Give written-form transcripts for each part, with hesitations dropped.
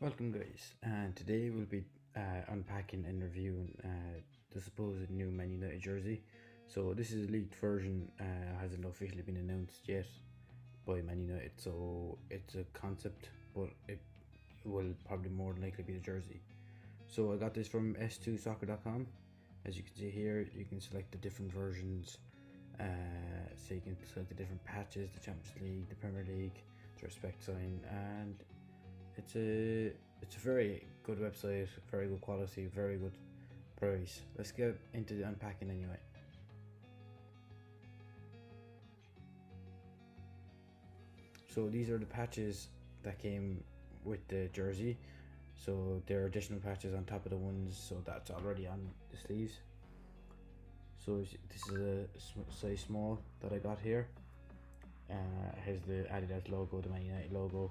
Welcome guys, and today we'll be unpacking and reviewing the supposed new Man United jersey. So this is a leaked version, hasn't officially been announced yet by Man United, so it's a concept, but it will probably more than likely be the jersey. So I got this from s2soccer.com. As you can see here, you can select the different versions, so you can select the different patches, the Champions League, the Premier League, the respect sign, and it's a very good website, very good quality, very good price. Let's get into the unpacking anyway. So these are the patches that came with the jersey. So there are additional patches on top of the ones, so that's already on the sleeves. So this is a size small that I got here. It has the Adidas logo, the Man United logo,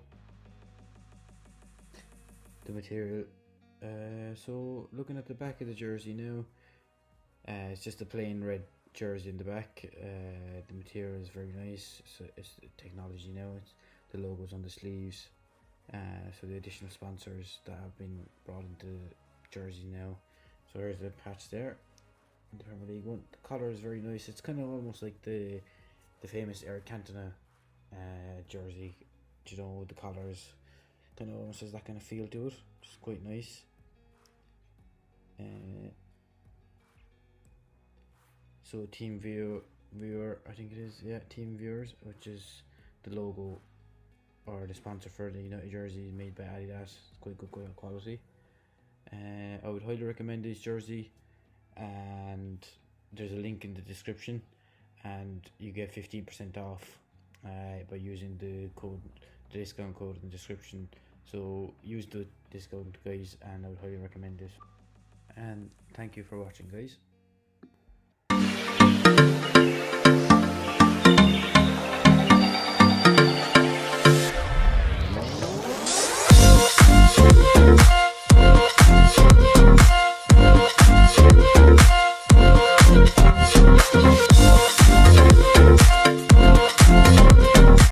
the material. So looking at the back of the jersey now, it's just a plain red jersey in the back. The material is very nice. So it's technology now. It's the logos on the sleeves. So the additional sponsors that have been brought into the jersey now. So here's the patch there. The Premier League one. The color is very nice. It's kind of almost like the famous Eric Cantona jersey. You know, the colors kind of almost has that kind of feel to it. It's quite nice. So team viewer, I think it is, yeah, team viewers, which is the logo or the sponsor for the United jersey made by Adidas. It's quite good quality. I would highly recommend this jersey, and there's a link in the description, and you get 15% off by using the discount code in the description. So use the discount, guys, and I would highly recommend this. And thank you for watching, guys.